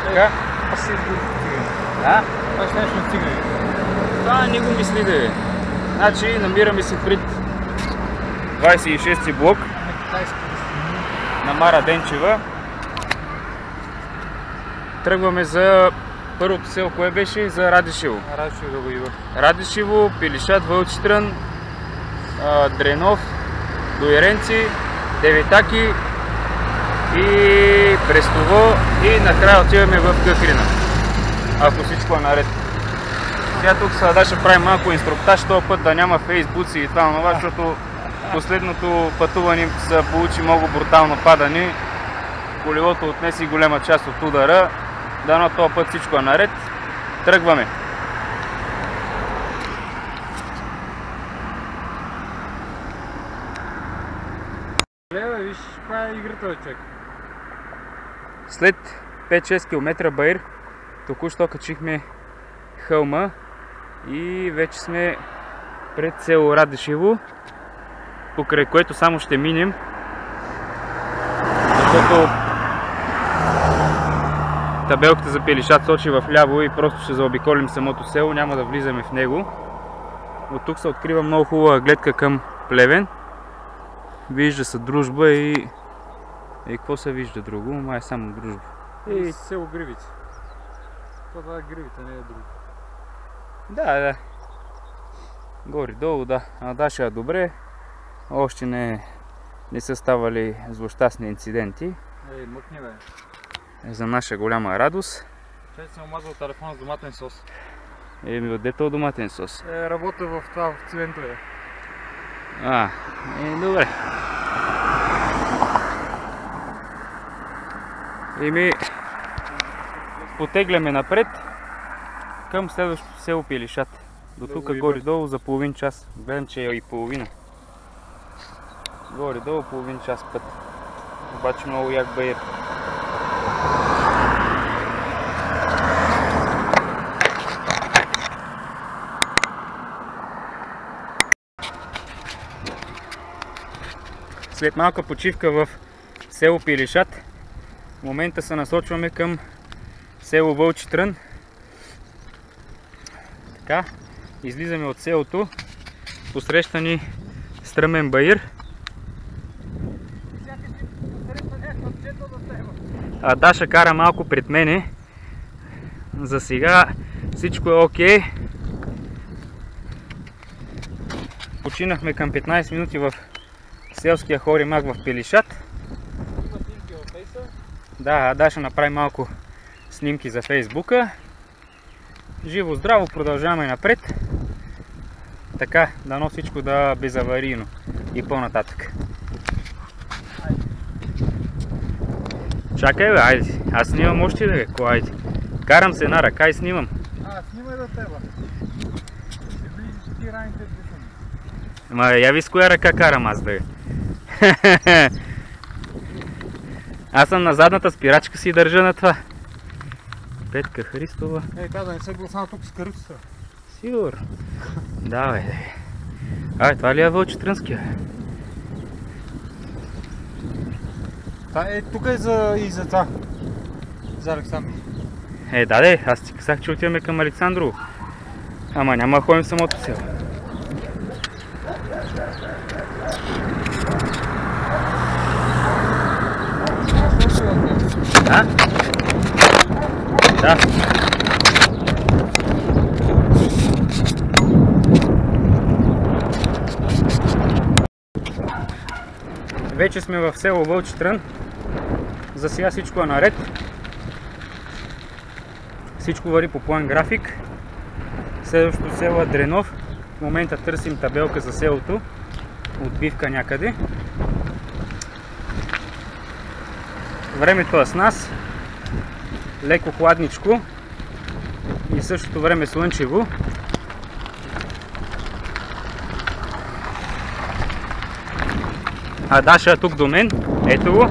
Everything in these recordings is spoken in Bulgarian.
Така? Аз си изгубих цигари. Да? Аз нещо на цигари. Това не го мисли да е. Значи намираме се пред 26-ти блок на Мара Денчева. Тръгваме за първото село, кое беше? За Радешево. Радешево да го идва. Радешево, Пилишат, Вълчитрън, Дренов, Доиренци, Деветаки и Брестово и накрая отиваме в Кафрина. Ако всичко е наред. Сега тук сега ще правим малко инструктаж, този път да няма фейсбуци и това, защото последното пътуване се получи много брутално падане. Колелото отнеси голяма част от удара. Дано този път всичко е наред. Тръгваме. Лева, виж каква е играта, човек. След 5-6 км Баир, току-що качихме хълма и вече сме пред село Радешево, покрай което само ще минем, защото табелката за Пилишат сочи в ляво и просто ще заобиколим самото село, няма да влизаме в него. От тук се открива много хубава гледка към Плевен. Вижда се Дружба и какво се вижда друго? Май е само Дружба. И село Гривица. Това е Гривица, не е друго. Да. Горе-долу, да. Даша е добре. Още не са ставали злощастни инциденти. Мъкни бе. За наша голяма радост. Чай съм омазал телефона с доматен сос. Отде този доматен сос? Работя в това, в цивентове. Добре. Потегляме напред към следващото село Пилишат. До тук горе-долу за половин час. Гледам, че е и половина. Горе-долу половин час път. Обаче много як Баир. След малка почивка в село Пилишат, в момента се насочваме към село Вълчитрън. Така, излизаме от селото, посреща ни стръмен Баир. Даша кара малко пред мене. За сега всичко е окей. Починахме към 15 минути в селския хоримак в Пилишат. Има снимки във фейса? Да, Даша направи малко снимки за фейсбука. Живо, здраво, продължаваме напред. Така, дано всичко да е безаварийно и по-нататък. Чакай бе, айде. Аз снимам още бе, айде. Карам се една ръка и снимам. Снимай да теба. Ще ближиш ти раните душани. Ама я ви с коя ръка карам аз бе. Аз съм на задната спирачка си и държа на това. Петка Христова. Да не се гласна тук с каруцата. Сигурно. Да бе. Това ли е Вълчитрънския? Тук е за това. За Александър. Да, аз ти казах, че отиваме към Александрово. Ама няма да ходим в самото село. Да. Вече сме в село Вълчитрън. За сега всичко е наред. Всичко върви по план график. Следващото село е Дренов. В момента търсим табелка за селото. Отбивка някъде. Времето е с нас. Леко хладничко. И в същото време слънчево. Даша е тук до мен. Ето го.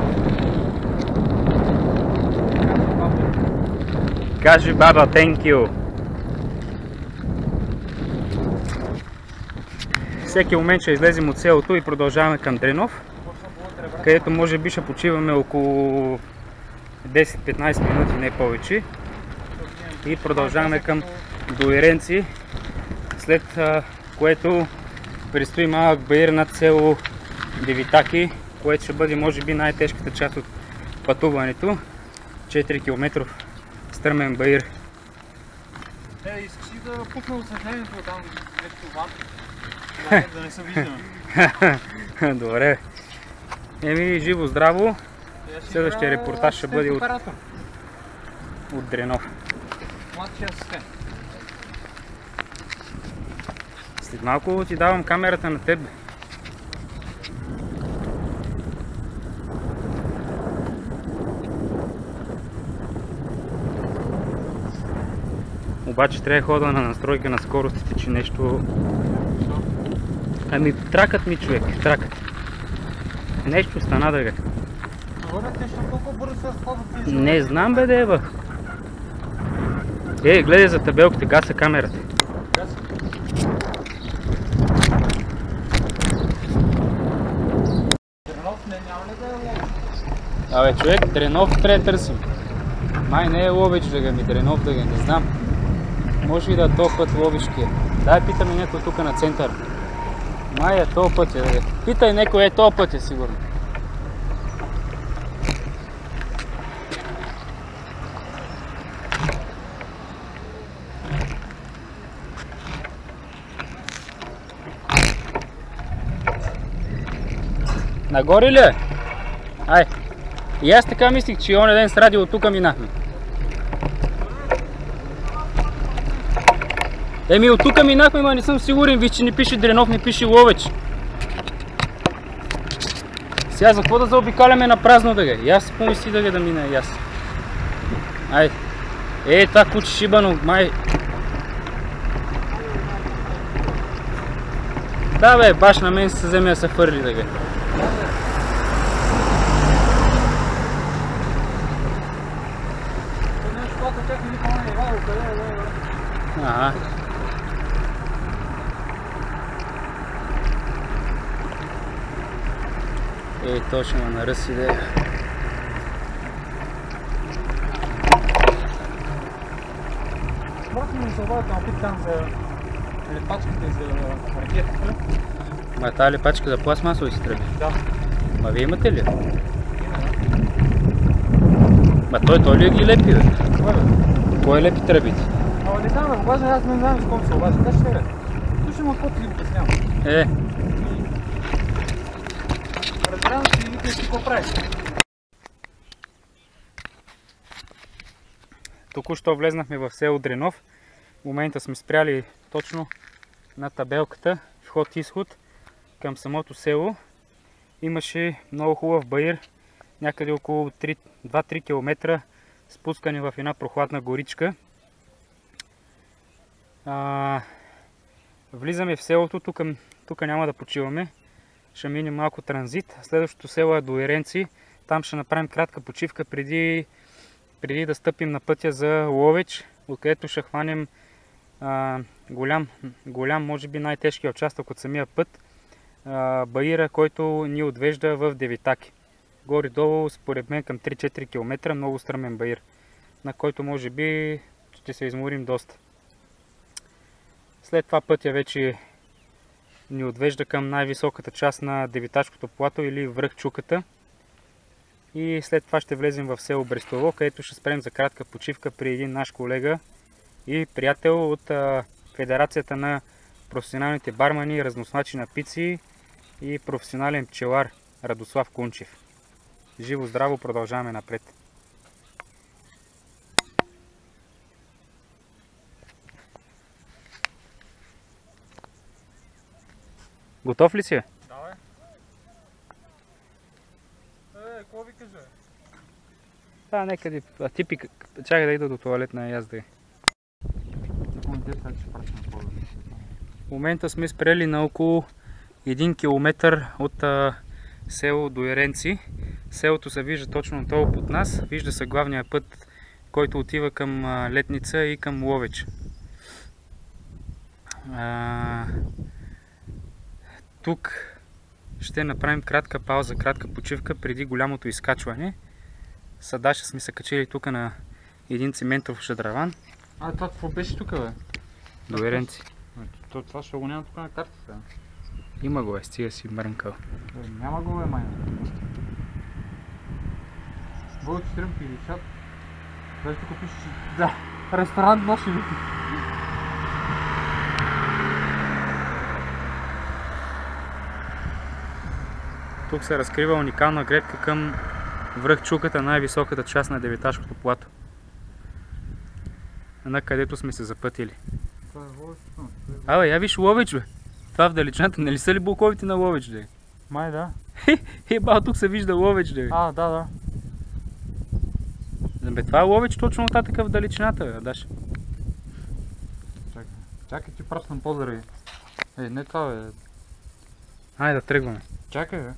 Кажи баба, thank you. Всеки момент ще излезем от селото и продължаваме към Дренов, където може би ще почиваме около 10-15 минути, не повече. И продължаваме към Дуеренци, след което предстои малък баир над село Девитаки, което ще бъде може би най-тежката част от пътуването. 4 км стръмен баир. Искаш ли да пусна осветлението там, нещо вад? Да не се виждаме. Добре. Живо здраво. Следващия репортаж ще бъде от Дренов. Младшия асистент. След малко ти давам камерата на теб. Обаче трябва да хода на настройка на скоростите, че нещо... Ами тракът ми, човек, тракът. Нещо стана да га. Не знам бе, дева. Гледай за табелките, гаса камерата. Абе, човек, Дренов трябва да търсим. Май не е Ловеч да га ми, Дренов да га, не знам. Може и да е този път Ловешкия. Дай питаме някой тук на център. Май е този път да га. Питай някой, е този път е сигурно. Нагоре ли е? Ай! И аз така мислих, че оня ден с радио тук минахме. От тук минахме, ма не съм сигурен, виж, че не пише Дренов, не пише Ловеч. Сега за какво да заобикаляме на празно да га? И аз си помисли да га да мина и аз. Ай! Това куче шибано, май... Да бе, баш на мен се земя се фърли да га. Ага. Точно ме наръси да е. Може ли ми се обадите на пит там за лепачките и за ракетата? Ма тази лепачка за пластмасови си тръби? Да. Ма вие имате ли? Ма той ли ги лепи, бе? Кой бе? Кой лепи тръбите? Не знам, бе, обажда, аз не знам с ком се обажда. Кажи ще бе. Слушай му какво ти ги обяснявам. Разбирам си и викай си какво правиш. Току-що влезнахме в село Дренов. В момента сме спряли точно на табелката вход-изход към самото село. Имаше много хубав баир, някъде около 2-3 км спускане в една прохладна горичка. Влизаме в селото, тук няма да почиваме, ще минем малко транзит. Следващото село е Дуеренци, там ще направим кратка почивка преди да стъпим на пътя за Ловеч, откъдето ще хванем голям, може би най-тежкият участък от самия път, баира, който ни отвежда в Девитаки. Горе-долу, според мен към 3-4 км, много стръмен баир, на който може би ще се изморим доста. След това пътя вече ни отвежда към най-високата част на Девиташкото плато или връх Чуката. И след това ще влезем в село Брестово, където ще спрем за кратка почивка при един наш колега и приятел от Федерацията на професионалните бармани, разносвачи на пици и професионален пчелар Радослав Кунчев. Живо здраво, продължаваме напред. Готов ли си? Да, бе. Какво ви кажа? Да, некъде. Чакай да ида до тоалетна и аз да. В момента сме спрели на около 1 км от село Дуеренци. Селото се вижда точно долу под нас. Вижда се главния път, който отива към Летница и към Ловеч. Тук ще направим кратка пауза, кратка почивка преди голямото изкачване. Садаша сме се качили тук на един циментов шадраван. Това какво беше тук, бе? Доверенци. Това ще го няма тук на картата. Има го, стига си мрънкал. Няма го, бе, майна. Бъл 4,50. Даже тук пише, че... Да, ресторант нощи вики. Тук се разкрива уникална гледка към връх Чуката, най-високата част на Девиташкото плато. На където сме се запътили. Това е Ловеч. Абе, я виж Ловеч, бе. Това в далечината, нали са ли булковите на Ловеч, бе? Май да. Бал, тук се вижда Ловеч, бе. Да. Бе, това е Ловеч точно нататък в далечината, бе, Даш. Чакай, ти пращам поздрави. Не това, бе. Айде да тръгваме. Чакай, бе.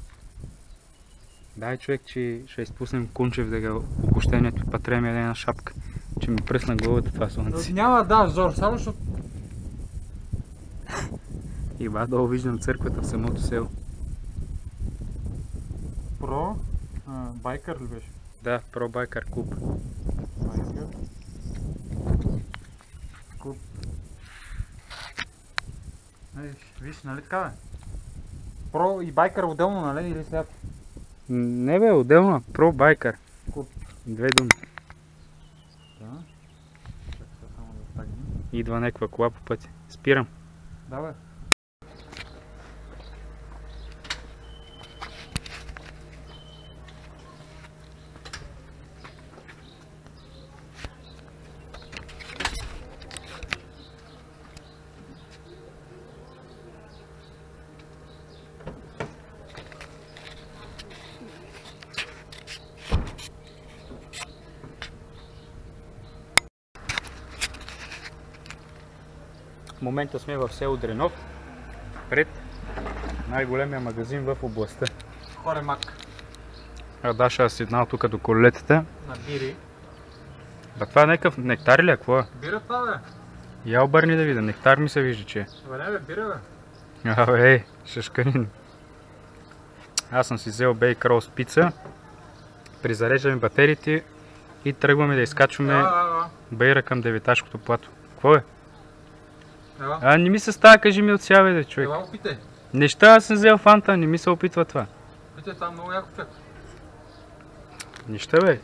Дай, човек, че ще изпуснем Кунчев да го окощението, па трябва ми една шапка. Че ми пръсна главата това слънце. Няма да, Зор, само защото... И долу виждам църквата в самото село. Про... Байкър ли беше? Да, Про Байкър клуб. Байкър... Клуб... Виж, нали така, бе? Про и Байкър отделно, нали? Или след? Не бе, отделно. Про Байкър. Клуб. Две думи. Да. Чакай само да стагнем. Идва някаква кола по пътя. Спирам. Да, бе. В момента сме в село Дренов, пред най-големия магазин в областта. Хоремак. Даша е седнал тук до колетата. На бири. Това е някакъв нектар ли, какво е? Бира това, бе. Я обърни да видя, нектар ми се вижда, че е. Не, бе, бира, бе. Абе, шашканин. Аз съм си взел Бейк Роуз пица, призареждаме батериите и тръгваме да изкачваме бейра към Девиташкото плато. Какво е? Не ми се става, кажи ми от сега, бе, човек. Ела, опитай. Неща, аз съм взел фанта, не ми се опитва това. Опитай, това много яко пек. Неща, бе.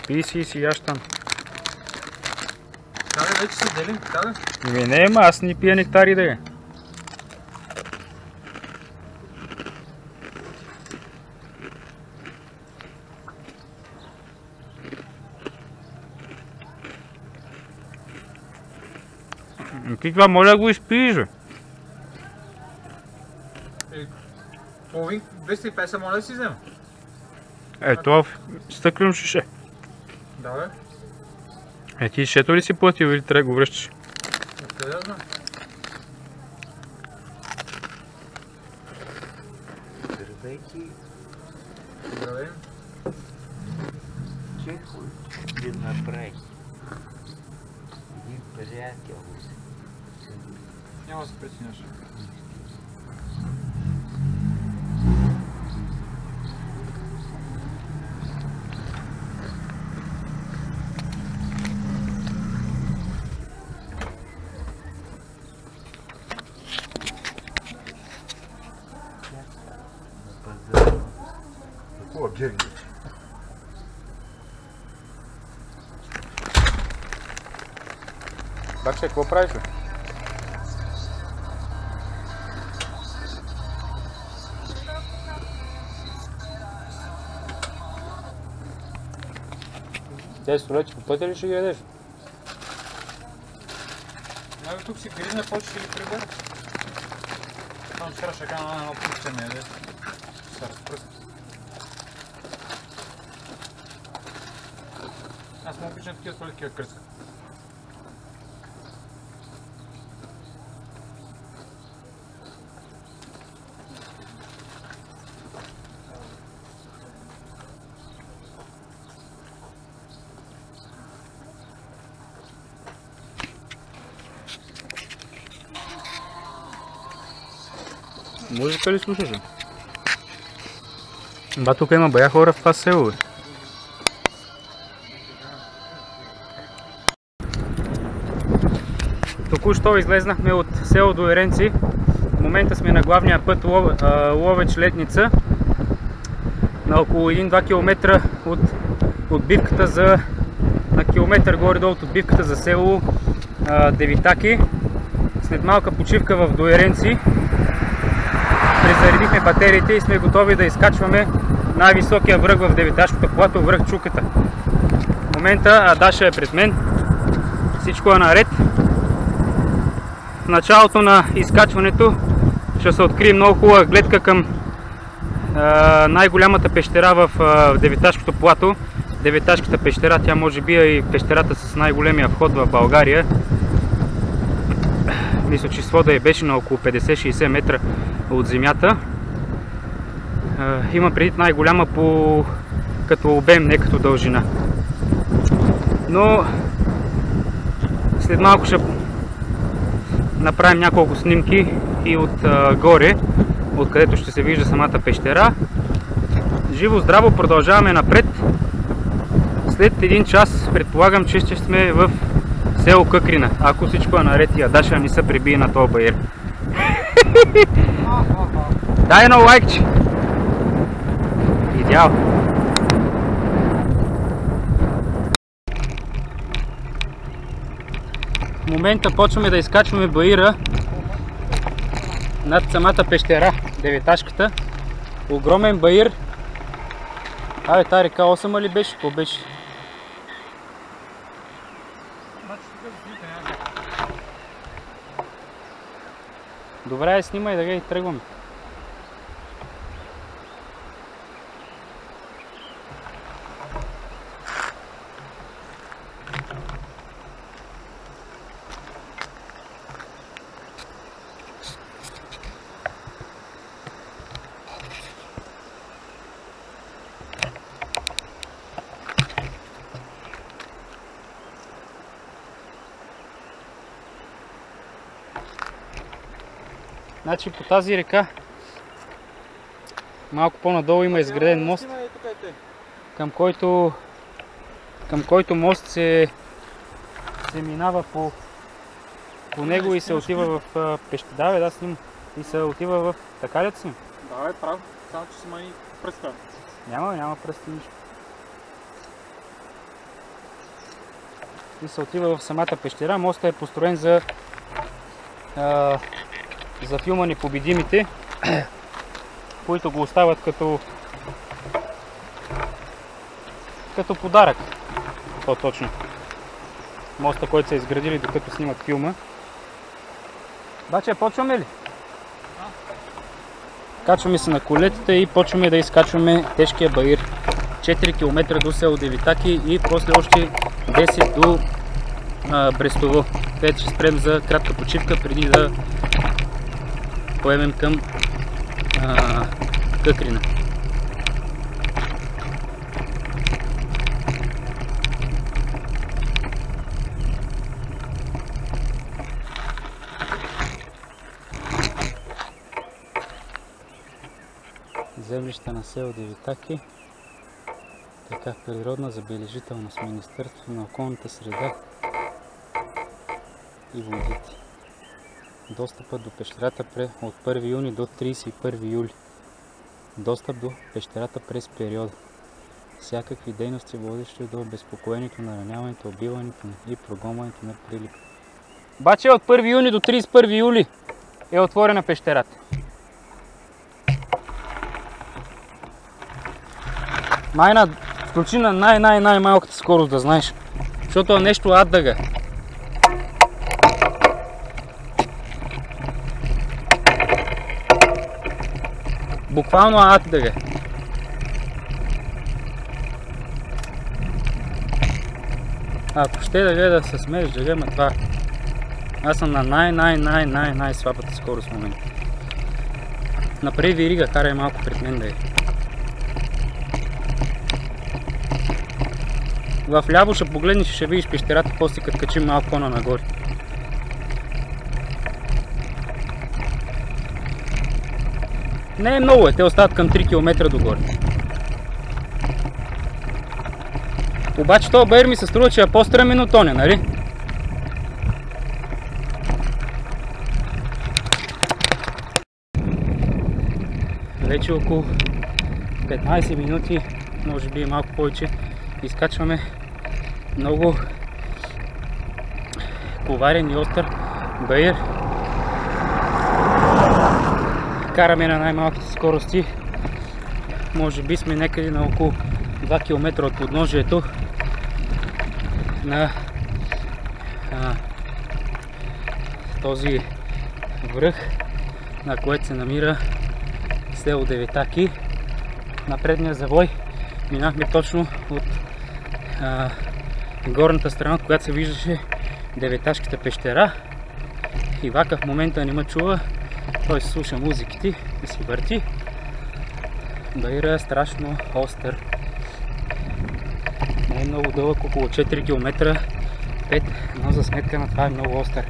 Пи си яш там. Каде, вече се делим, каде? Не, аз не пия нектари, да е. Ти това моля го изпиеш, бе. Половин 250 моля да си взема. Това в стъклено шише. Да, бе. Ти шето ли си платил или трябва да го връщаш? Откъде да знам? Здравейки. Здравей. Чехо ще направи. Един приятел. Няма да се притесняваш. Какво бегне? Бакше, какво правиш, бе? Те столечи по пътя ли ще ги ядеш? Абе, тук си гризне, почти ще ги прибера. Там вчера ще кажа на едно пусче ме яде. Ще се разпръска. Аз му обичам такива столетки кръска. Музика ли слушаш, бе? Тук има бая хора в това село, бе. Току-що излезнахме от село Дуеренци. В момента сме на главния път Ловеч-Летница. На около 1-2 км от отбивката на километър горе-долу от отбивката за село Девитаки. След малка почивка в Дуеренци презаредихме батериите и сме готови да изкачваме най-високия връх в Девиташкото плато, връх Чуката. В момента Адаша е пред мен. Всичко е наред. В началото на изкачването ще се открие много хубава гледка към най-голямата пещера в Девиташкото плато. Девиташката пещера, тя може би е и пещерата с най-големия вход в България. Мисля, че свода е беше на около 50-60 метра от земята. Има преди най-голяма като обем, не като дължина. Но след малко ще направим няколко снимки и от горе, откъдето ще се вижда самата пещера. Живо здраво продължаваме напред. След 1 час предполагам, че ще сме в село Къкрина, ако всичко е наред и Адаша не се прибие на този баир. Дай едно лайкче! Идеал! В момента почваме да изкачваме баира над самата пещера, Девиташката. Огромен баир. Абе, тази река 8 ли беше? Какво беше? Добре, снимай да ги тръгваме. Значи по тази река малко по-надолу има изграден мост, към който мост се минава по него и се отива в пещера. Да, снимам. И се отива в... Така ли си? Да, е прав. Само че си мани пръста. Няма пръста нищо. И се отива в самата пещера. Мостът е построен за филма Непобедимите, които го остават като подарък. По-точно. Моста, който са изградили докато снимат филма. Баче, почваме ли? Качваме се на колетата и почваме да изкачваме тежкия баир. 4 км до село Девитаки и после още 10 до Брестово. Където ще спрем за кратка почивка преди да поемем към Къкрина. Землища на село Девитаки. Така природна забележителност. Министерството на околната среда и водите. Достъпът до пещерата от 1 юни до 31 юли. Достъп до пещерата през периода. Всякакви дейности, водещи до безпокоението, нараняването, убиването и прогонването на прилип. Баче, от 1 юни до 31 юли е отворена пещерата. Майна, включи на най-малката скорост, да знаеш. Защото е нещо аддага. Буквално аддага. Ако ще да се смееш, да гледам това. Аз съм на най-слабата скорост в момента. Направи вирига, карай малко пред мен да е. В ляво ще погледнеш и ще видиш пещерата, после като качим малко по-нагоре. Не е много, те остават към 3 км догоре. Обаче този баир ми се струва, че е по-стръмен от тоня, нали? Вече около 15 минути, може би малко повече, изкачваме много коварен и остър баир. Караме на най-малките скорости. Може би сме някъде на около 2 км от подножието на този връх, на който се намира село Девитаки. На предния завой минахме точно от горната страна, от която се виждаше Деветашката пещера. Ивака в момента не ме чува, той се слуша музиките и си върти. Баира е страшно остър. Не е много дълъг, около 4 км, 5, но за сметка на това е много остър.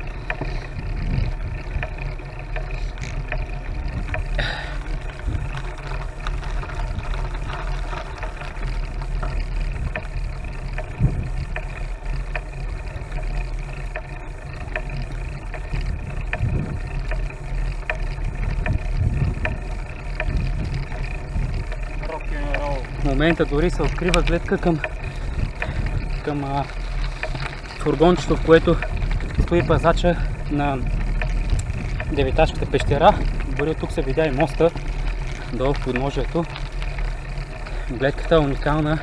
В момента дори се открива гледка към фургончето, в което стои пазача на Деветашката пещера. Дори от тук се видя и моста долу в подножието. Гледката е уникална.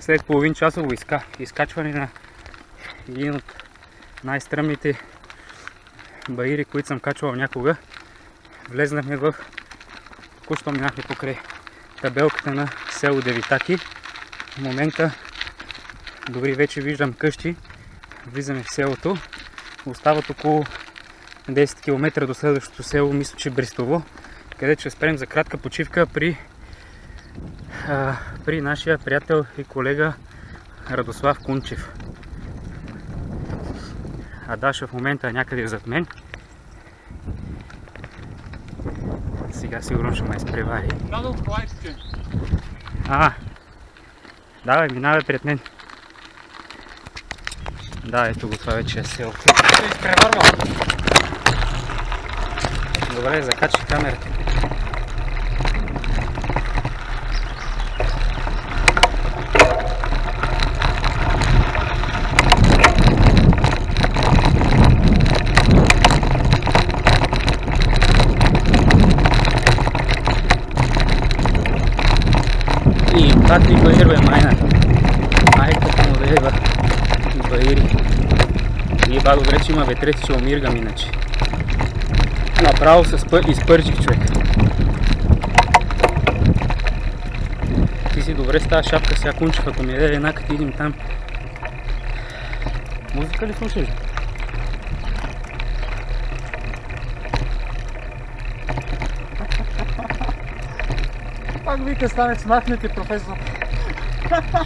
След половин часово изкачване на един от най-стръмните баири, които съм качвал някога, влезнахме в... Току-що минахме покрай табелката на село Девитаки. В момента дори вече виждам къщи. Влизаме в селото. Остават около 10 км до следващото село, мисля, че Брестово, където ще спрем за кратка почивка при нашия приятел и колега Радослав Кунчев. А Даша в момента е някъде зад мен. Сега сигурно ще ме изпревари. Давай, минавай пред мен. Да, ето го, това вече е село. Се изпреварва. Добре, закачи камерата. И пак ли баир бе, майна? Майката му да еба. Баири. И ба добре, че има ветрец, че омиргам иначе. Направо се изпържих, човек. Ти си добре с тази шапка, сега Кунчев, ако ми даде една, като идем там. Музика ли слушаш? Пак вика стане смахнете, професор.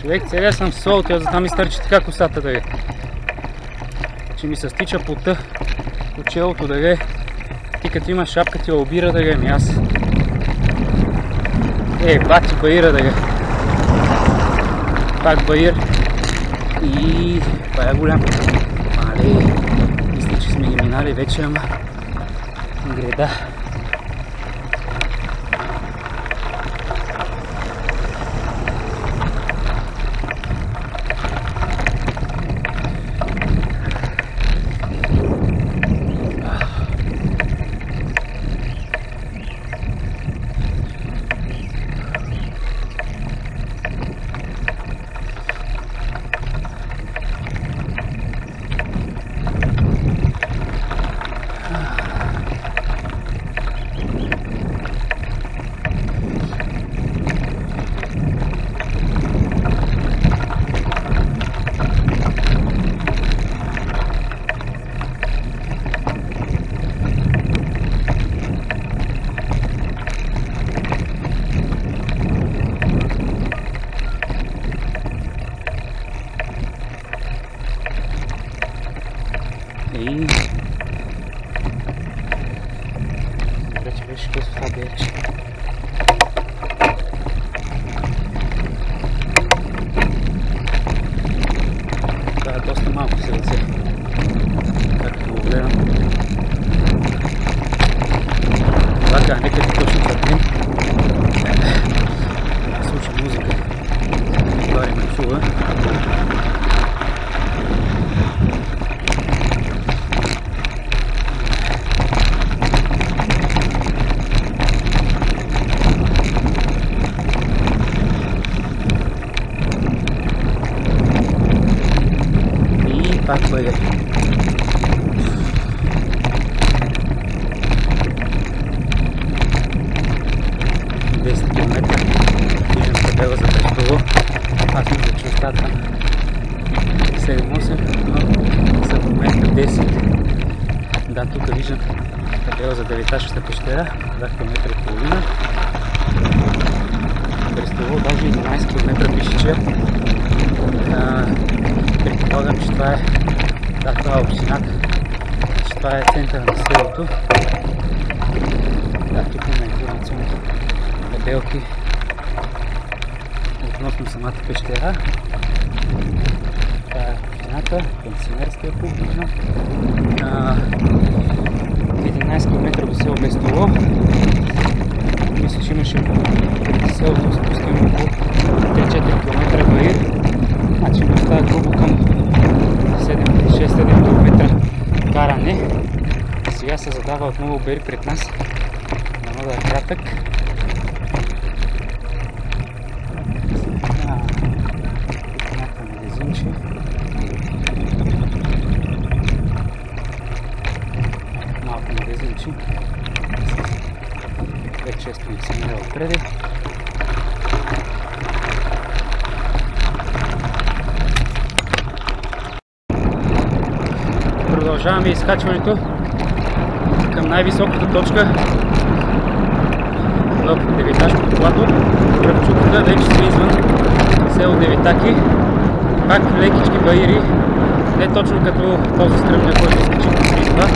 Човек, целия съм сол, тя затова ми стърчи така косата да е. Че ми се стича пота от челото да е. Ти като имаш шапка ти обира да е, ми аз. Бати баира да е. Пак баир. И това е голям. Мале, мисля, че сме ги минали вече, ама греда. И... Добре, че беше късно това берче. Това е доста малко селце, както го гледам. Лака, нека ти точно зад мен. Слушам музика. Бари ме чува. Пак бъде. Десет километра. Виждам табела за Брестово. Аз мисля, че остава там 7-8, но за момента 10. Да, тук виждам табела за Деветашката пещера. 2 км и половина. Брестово даже 11 км пише, че предполагам, че това е, да, това е общината, че това е центъра на селото. Да, тук има информационни табелки относно самата пещера. Това е общината, пенсионерския пункт. 11 км до село Брестово. Мисля, че имаше село, но спускаме около 3-4 км Баир. Значи ми остава грубо към 6-7 км каране. Сега се задава отново Баир пред нас. Дано да е кратък. Тук някакво магазинче. Малко магазинче. Вече често не съм минал отпреди. Продължаваме изкачването към най-високата точка в Деветашкото плато. Кръпчуката вече сме извън село Деветаки. Пак лекички баири, не точно като този стръмния, който изкачихме преди това,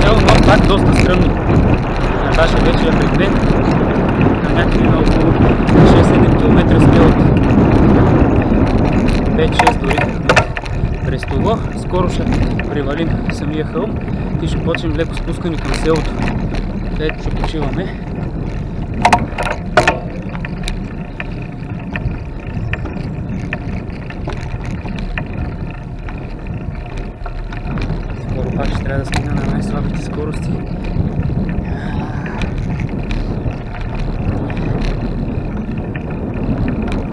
село, но пак доста стръмно. Наташа вече е пред мен. На някъде на около 6-7 км сме от 5-6 дори. Брестово. Скоро ще превалим самия хълм и ще почнем леко спускане към селото, където ще почиваме. Скоро пак ще трябва да смина на най-слабите скорости.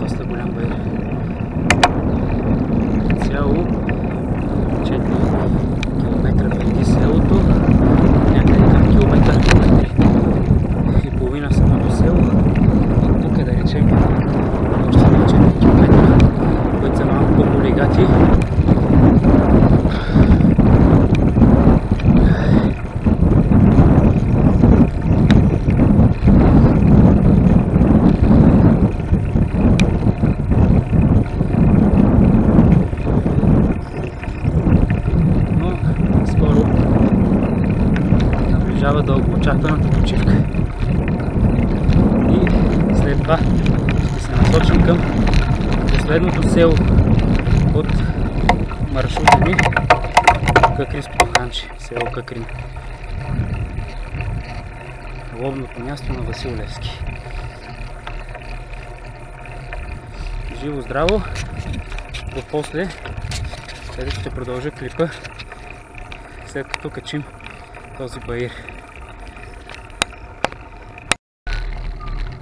Доста голям баир. Цяло 4 км преди селото, някъде към километър и половина в самото село. И тук да речем още 4 км, които са малко по-полигати. Дългоочакваната почивка. И след това ще се насочим към последното село от маршрута ни, Къкринското ханче, село Къкрин. Ловното място на Васил Левски. Живо здраво, до после, където ще продължа клипа, след като качим този баир.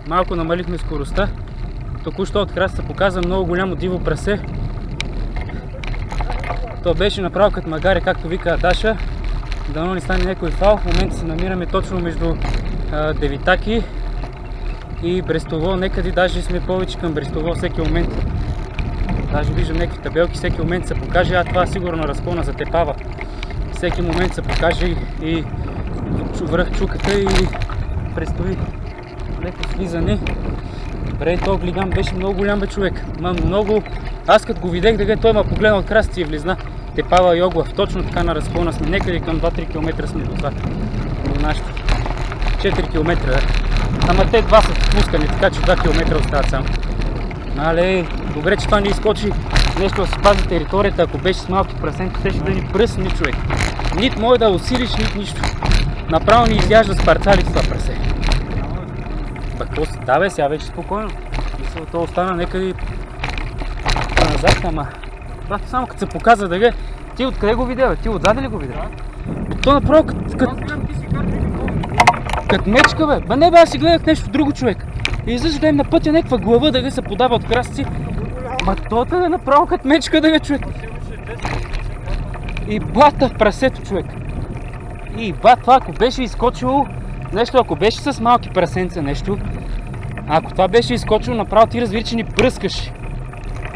Малко намалихме скоростта. Току-що от храста показа много голямо диво прасе. То беше направо като магаре, както вика Даша. Дано не стане някой фал. В момента се намираме точно между Деветаки и Брестово. Некъде даже сме повече към Брестово всеки момент. Даже виждам някакви табелки, всеки момент се покаже, а това сигурно разклона затепава. Всеки момент се покаже и връх чуката и предстои леко слизане. Добре, този глиган беше много голям бе, човек. Много... Аз като го видех, той ма погледна от красти и влизна. Тепава и Оглав. Точно така на разклона сме. Некъде към 2-3 км сме до това. До нашето. 4 км, да. Ама те два са спускани, така че 2 км остават само. Але, добре, че това не изкочи нещо да си пази територията. Ако беше с малки прасенки, ще да ни пръсне човек. Нито може да усилиш, нито нищо. Направо ни изяжда с парцали това прасе. Да бе, сега вече спокойно. Мисля, това остана некъде назад, ама... Брат, само като се показва да ге... Ти откъде го видя, бе? Ти отзади ли го видя? То направо като мечка, бе. Ба не бе, аз си гледах нещо друго, човек. И излизаш да им на пътя някаква глава да ге се подава от красци. Ма това е направо като мечка да ге, човек. И бата в прасето, човек. И бат, това ако беше изскочило нещо, ако беше с малки прасенца нещо, ако това беше изскочило, направо ти разбира, че ни пръскаш.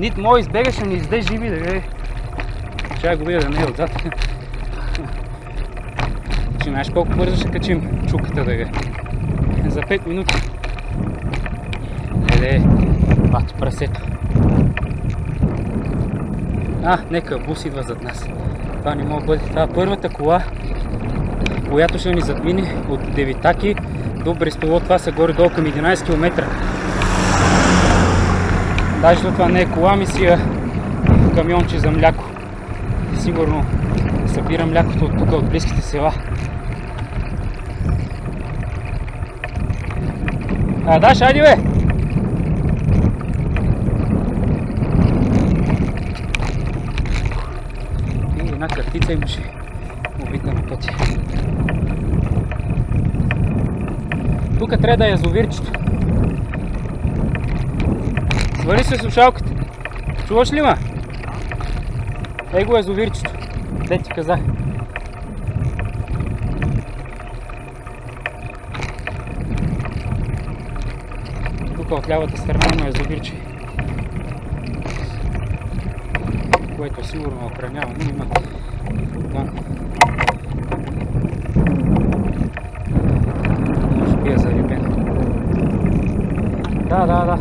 Нито мой избегаш, а ни изде живи да ге. Чай го видя да не е отзад. Че знаеш колко бързо ще качим чуката да ге. За 5 минути. Бато прасето. Нека бус идва зад нас. Това не мога да бъде. Това е първата кола, която ще ни задмине от Девитаки до Брестово. Това са горе-долу към 11 км. Даже това не е кола, ми си е камионче за мляко. Сигурно събира млякото от тук, от близките села. Даш, айди бе! И една картица имаше убита на пътя. Тук трябва да е язовирчето. Свали се слушалката. Чуваш ли ма? Ей го язовирчето. Де ти казах? Тук от лявата страна има язовирче, което сигурно охранява, но има фургон. Може би е зарибен. Да.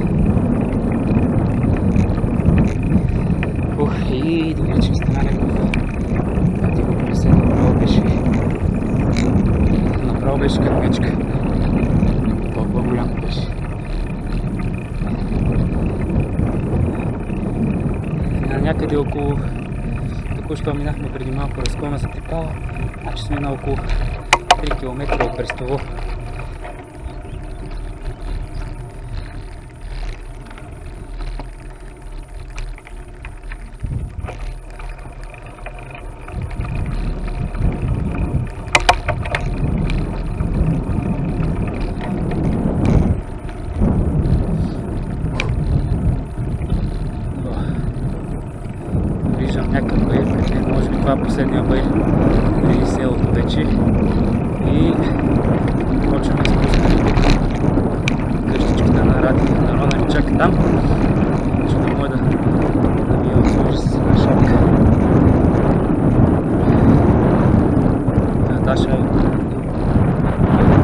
И добре, че стана някакъв. Ти го преседа, направо беше като мечка. Толкова голямо беше. Някъде около... Току-що минахме преди малко разклона за Тепава, значи сме на около 3 км от Брестово. Това последния бай преди селото вече и почваме спускане. Къщичката на Рона ни чака там, че да може да ми я отложи с една шапка. Даша е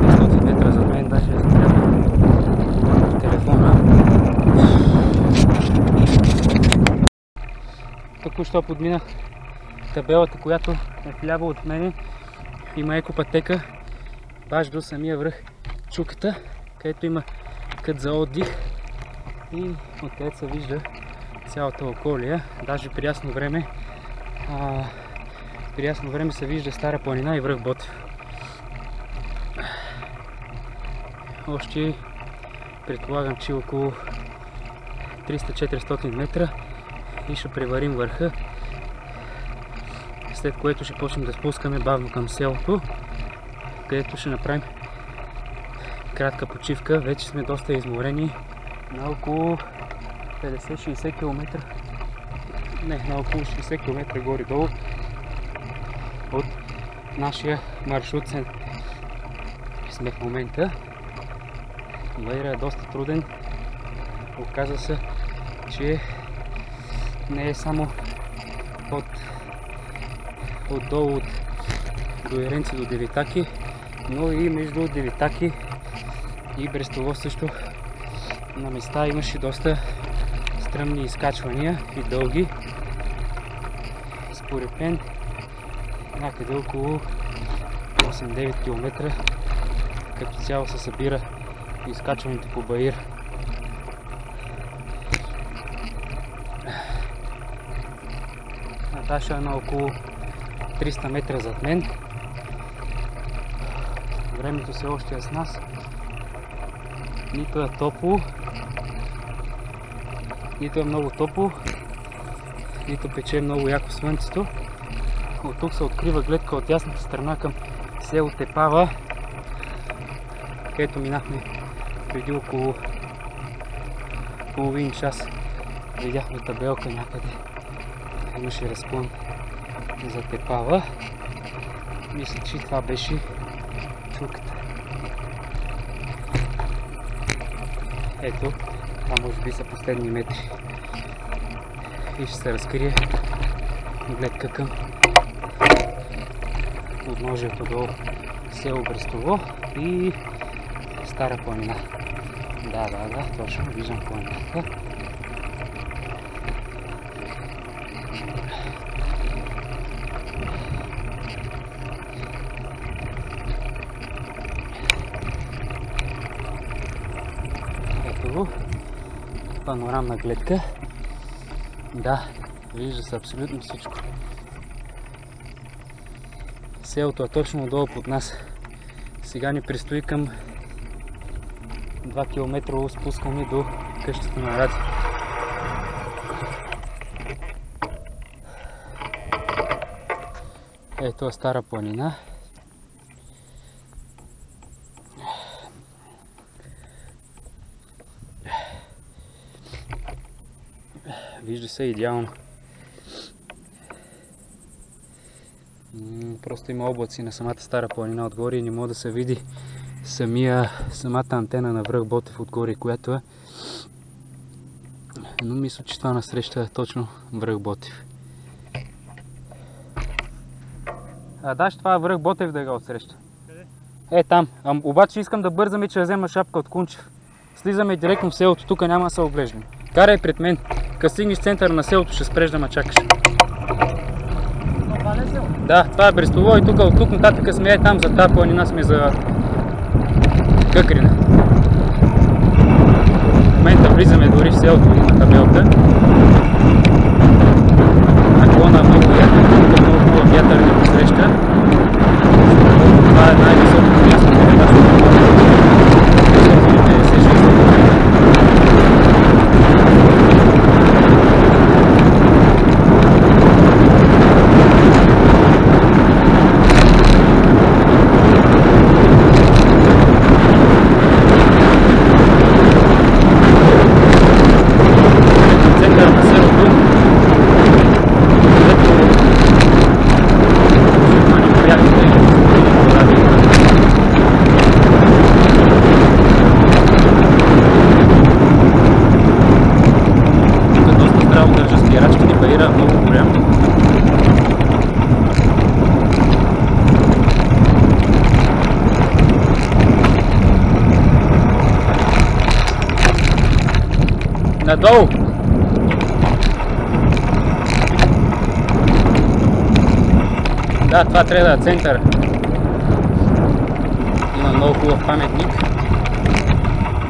500 метра зад мен, даже е затрябва телефона. Току-що подминах табелата, която е вляво от мене. Има екопътека баш до самия връх чуката, където има кът за отдих и откъдето се вижда цялата околия. Даже при ясно време се вижда Стара планина и връх Ботев. Още предполагам, че около 300-400 метра и ще преварим върха, след което ще почнем да спускаме бавно към селото, където ще направим кратка почивка. Вече сме доста изморени, на около 50-60 км, на около 60 км горе-долу от нашия маршрут сме в момента. Вайра е доста труден. Оказва се, че не е само отдолу от Доеренци до Девитаки, но и между Девитаки и Брестово също на места имаше доста стръмни изкачвания и дълги. според мен някъде около 8-9 км като цяло се събира изкачването по Баир. Наташа е на около 300 метра зад мен. Времето все още е с нас. Нито е топло, нито е много топло, нито пече много яко слънцето. От тук се открива гледка от ясната страна към село Тепава, където минахме преди около половин час. Видяхме табелка някъде. Имаше разклон за Тепава. Мисля, че това беше чуката. Ето, това може би са последни метри. И ще се разкрие гледка към подножието долу село Брестово и Стара планина. Да, точно виждам планината. Ето го, панорамна гледка. Да, вижда се абсолютно всичко. Селото е точно отдолу под нас. Сега ни предстои към 2 км спускане до къщата на Ради. Ето е Стара планина. Вижда се идеално. Просто има облаци на самата Стара планина отгоре и не може да се види самата антена на връх Ботев отгоре, която е. Но мисля, че това насреща е точно връх Ботев. Да, това е връх Ботев да го отсреща. Е, там. Обаче искам да бързаме, че да взема шапка от Кунчев. Слизаме директно в селото, тук няма да се оглеждаме. Карай пред мен. Като стигнеш в центъра на селото, ще спреш да ме чакаш. Да, това е Брестово и от тук нататък сме там, за тази планина сме за Къкрина. В момента влизаме дори в селото, има табелка. Наклона много ярко, много хубав вятър ни посреща. Това е най-високото място, където аз надолу. Да, това трябва да е центъра. Има много хубав паметник.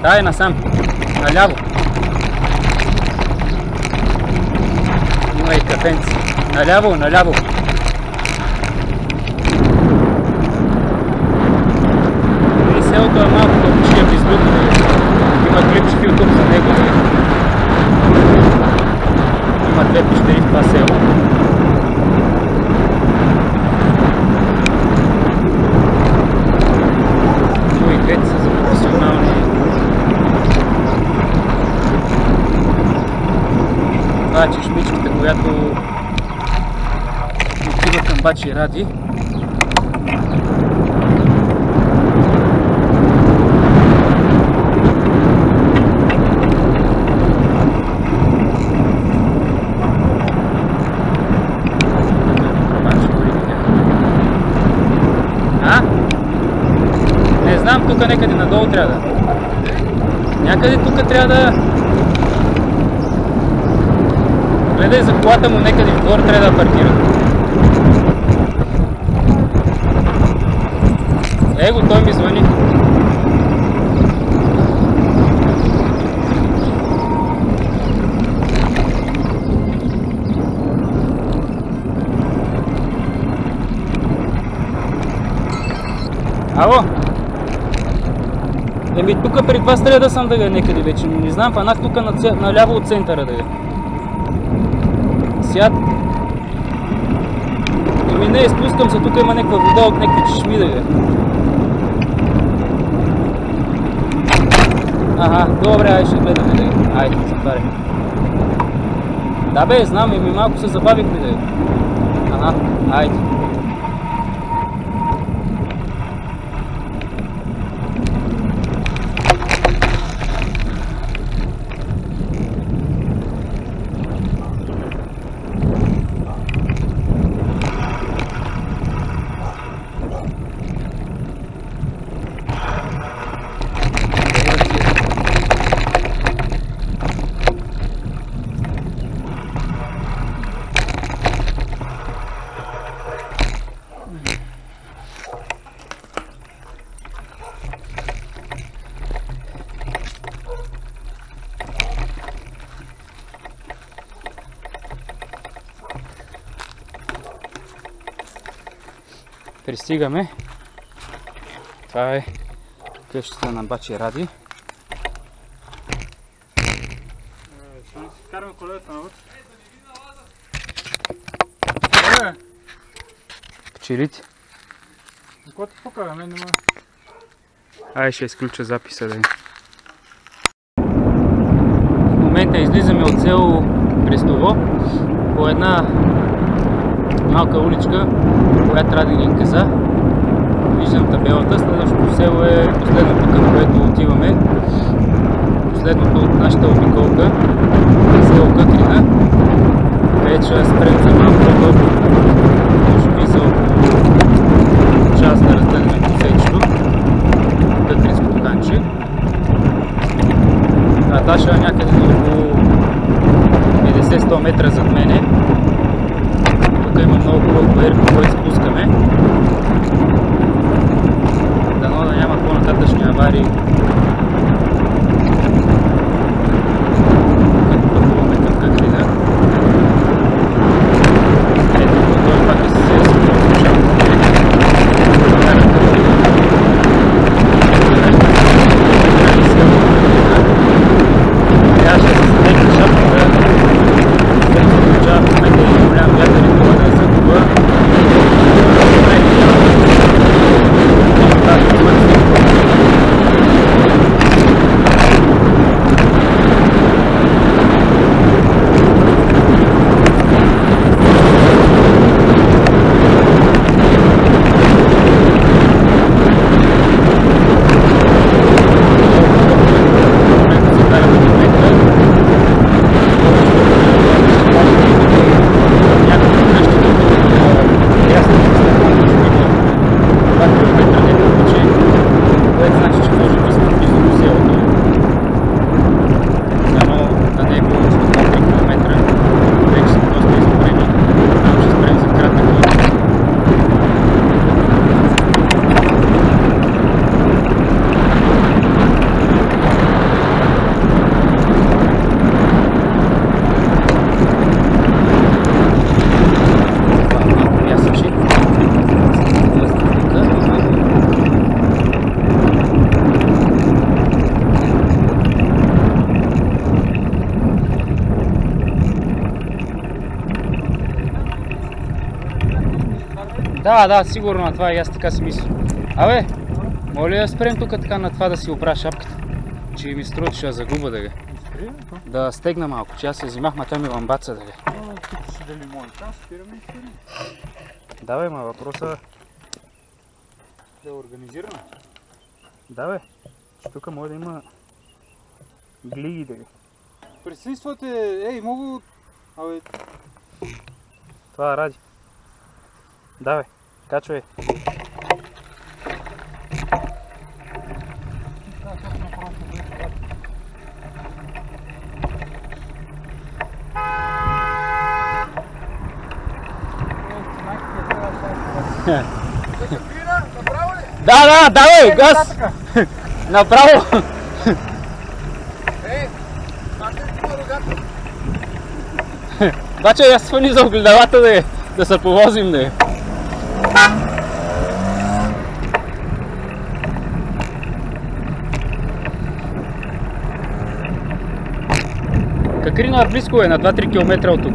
Да, и насам. Наляво. Има и кафенци. Наляво, наляво. И селото е малко почти безлюдно. Има клипче в YouTube за него. Има 2 пещери в това село. Но и двете са за професионални. Това е чешмичката, която отива към Бачи Ради. Тук някъде надолу трябва да. Някъде тук трябва да. Гледай за колата му, някъде в двор трябва да паркира. Его, той ми звъни. Ало? Еми тук пред вас трябва да съм да някъде вече, но не знам, фанах тук наляво от центъра да Сяд. Еми не, спускам се, тук има някаква вода от някакви чешми да Ага, добре, ай ще гледаме да Айде, затваря. Да бе, знам, еми малко се забавихме да Ага, айде. Пристигаме. Това е къщата на бачи Ради. Караме колелата навътре. Пчелите. Какво ти покажа? Мен нема. Ай, ще изключа записа да В момента излизаме от село Брестово по една малка уличка, която Ради ни каза. Виждам табелата, следващото село е последното, към което отиваме. Последното от нашата обиколка, село Кътрина. Вече спрем за малко по-дълго, може би за около час да разгледаме посечето, Кътринското канче. Наташа някъде на около 50-100 метра зад мене. Тук има много хубав баир, по който спускаме. Дано да няма по-нататъчни аварии. Като пътуваме към Кътрина. Ето, той пак е се слушал. Трябва ще се снега шапката. След като получава в момента и голям вятър и това да е загуба. Да, сигурно това и аз така си мисля. Абе, моля да спрем тук така на това да си опра шапката. Че ми струва, че ще загуба да Да стегна малко, че аз се взимах, ма той ми ламбаца да Тук ще дали мой там, спираме и спираме. Да бе, ма въпроса Да е организирано. Да бе, че тук може да има глиги да Присъствате, ей, мога... Абе... Това Ради. Да бе, качвай. Направо ли? Да, давай, газ! Направо! Бача, я свъни за огледалата да се повозим, да. Какрина близко е, на 2-3 км от тук.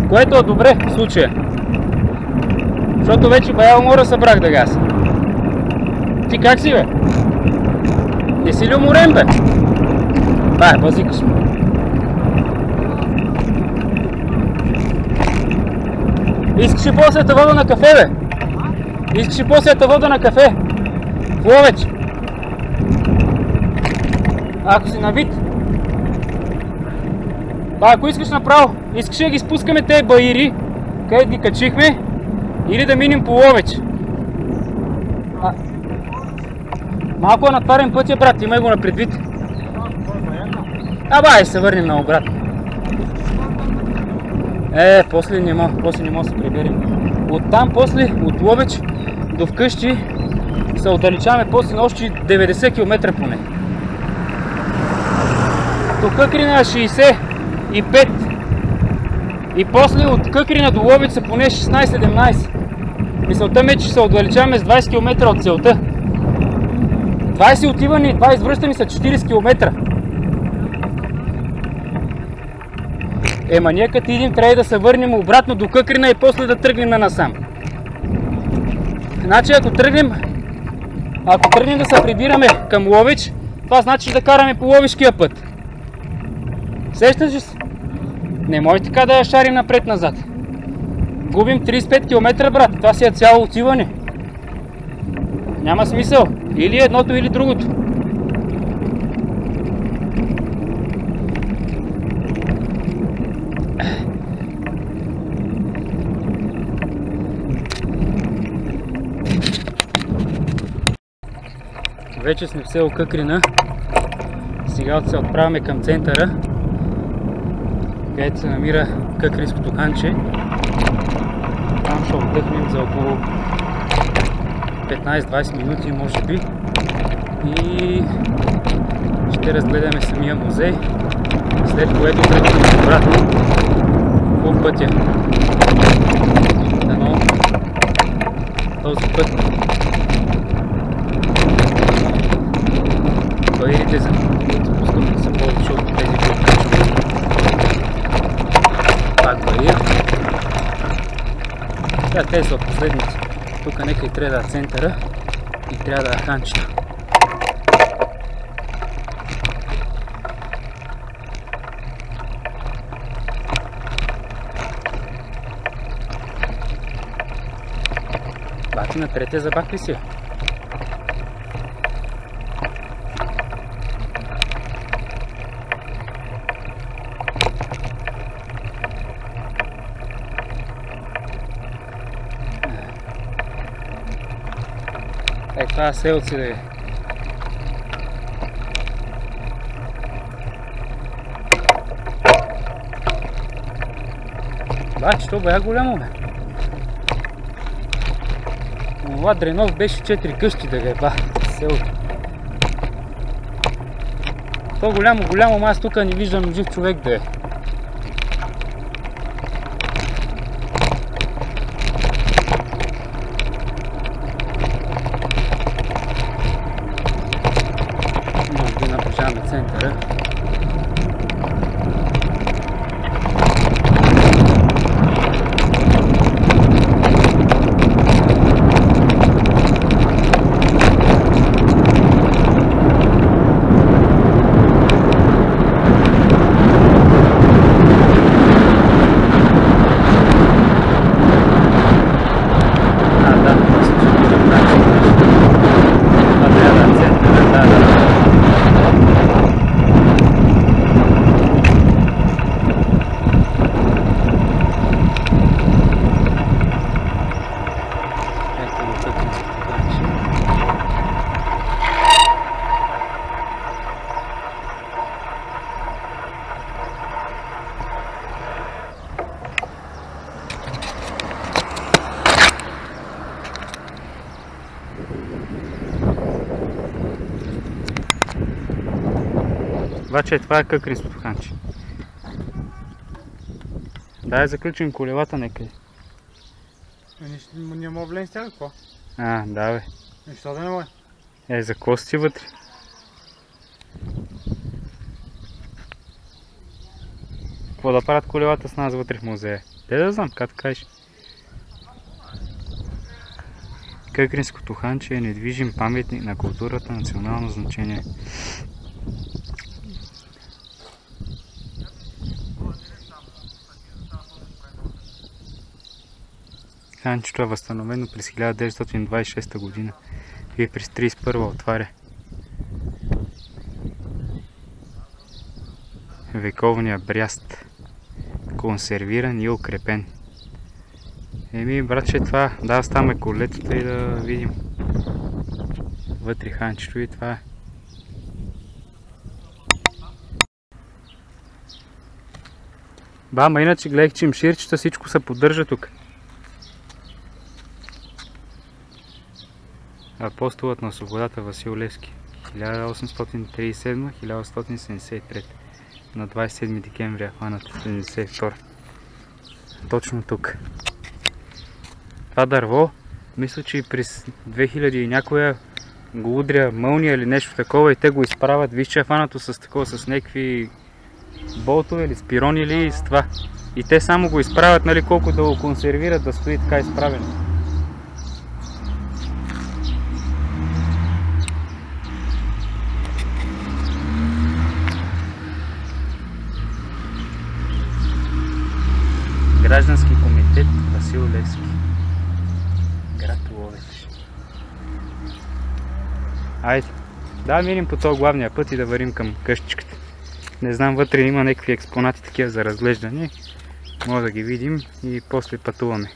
Което е добре в случая. Защото вече бая умора събрах да газ. Ти как си, бе? Не си ли уморен, бе? Базикаш. Искаш ли после да вода на кафе, бе? Искаш ли после да вода на кафе? В Ловеч. Ако си на вид. Ако искаш направо, искаш да ги спускаме тези баири, където ги качихме, или да минем по Ловеч. Малко е натварен пътя, брат, имай го на предвид. Бай, се върнем на обратно. После не мога да се приберем. Оттам после, от Ловеч до вкъщи, се отдалечаваме после на още 90 км поне. До Къкрина 65. И после от Къкрина до Ловеч са поне 16-17. Мисълта ми е, че се отдалечаваме с 20 км от целта. 20 отивани и 20 връщани са 40 км. Ние като идем, трябва да се върнем обратно до Къкрина и после да тръгнем насам. Значи ако тръгнем да се прибираме към Ловеч, това значи да караме по Ловешкия път. Сещаш ли се? Не може така да я шарим напред-назад. Губим 35 км, брат. Това си е цяло отиване. Няма смисъл. Или едното, или другото. Вече сме в село Къкрина. Сега се отправяме към центъра, където се намира Къкринското ханче. Там ще отдъхнем за около 15-20 минути, може би. И ще разгледаме самия музей, след което тръгнем обратно по пътя. Дано този път баирите за спускаме да са повече от тези, които качваме. Пак баир. Те са от последници. Тук некъде трябва да е центъра и трябва да е ханчета. Бати на третия забак ли си? Това е селци, да е. Бачи, то бая голямо, бе. Това Дренов беше 4 къщи, да га е, селото. То голямо, аз тук не виждам жив човек да е. Центъра. Обаче това е къкринското ханче. Дай заключим колелата некъде. Не мога влезем с тях, какво? Да бе. Защо да не може? За кости вътре. Какво да правят колелата с нас вътре в музея? Те да знам, как кажеш. Къкринското ханче е недвижим паметник на културата национално значение. Ханчето е възстановено през 1926 година и през 1931 отваря. Вековния бряст. Консервиран и укрепен. Братче, това да ставаме колетата и да видим вътре ханчето и това е. Ма иначе гледах, че мширчета всичко се поддържа тук. Апостолът на свободата Васил Левски 1837-1873 на 27 декември е хванат 1972. Точно тук. Това дърво, мисля, че и през 2000 и някоя го удря мълния или нещо такова и те го изправят. Виж, че е хванато с такова, с някакви болтове или спирони или с това. И те само го изправят, нали, колко да го консервират да стои така изправено. Граждански комитет Васил Левски, град Ловеч. Айде, да минем по този главния път и да вървим към къщичката. Не знам, вътре има някакви експонати такива за разглеждане. Може да ги видим и после пътуваме.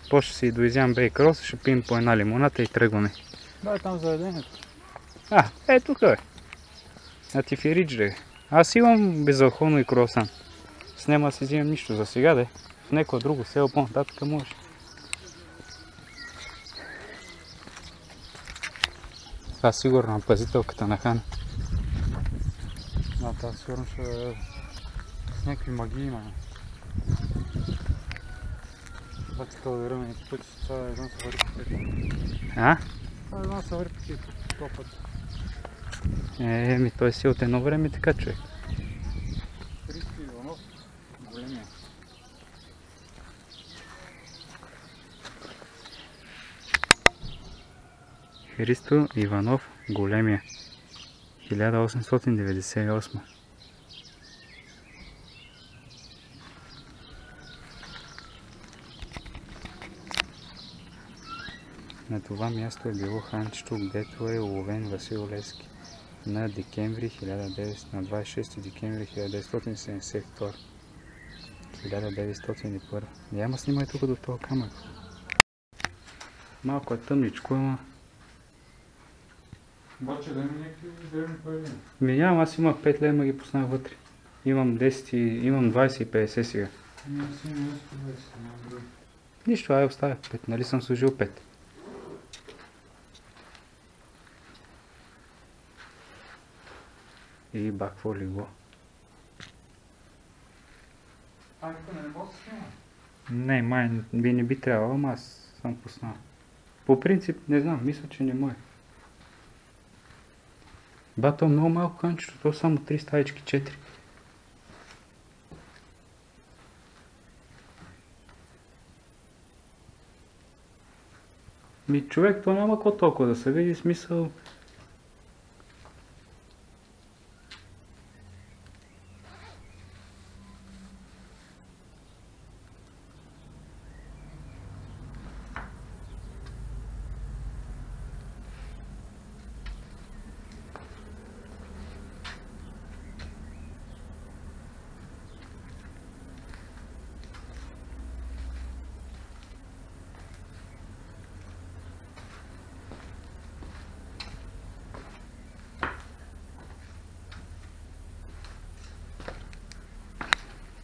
После си доизям брейк роса, ще пием по една лимоната и тръгваме. Да, е там заведението. Тук е. А ти фиридж да е. Аз имам безалкохолно и круасан. С няма да си взимам нищо за сега, да е. В някое друго село по-нататък може. Това сигурно е пазителката на хан. Да, това сигурно ще е с някакви магии има. Бачи това да върваме и пъти, това е едно се върви по тези. Това е едно се върви по тези път. Той си от едно време така, човек. Христо Иванов, големия. Христо Иванов, големия. 1898. На това място е било ханчето, където е уловен Васил Левски на 26 декември 1972. 1901. Няма снимай тук до този камък. Малко е тъмничко, ама... Обаче да има някакви древни пари. Нямам, аз имах 5 лема ги пуснах вътре. Имам 10 и имам 20 и 50 сега. Няма си нещо 20, няма други. Нищо, оставях 5, нали съм служил 5. И бакво легло. Тук не мога да се снима? Не, май, би не би трябвало, ама аз съм пуснал. По принцип, не знам, мисля, че не може. То е много малко ханчето, то само 3 стаички, 4. Човек, то няма какво толкова да се види, смисъл...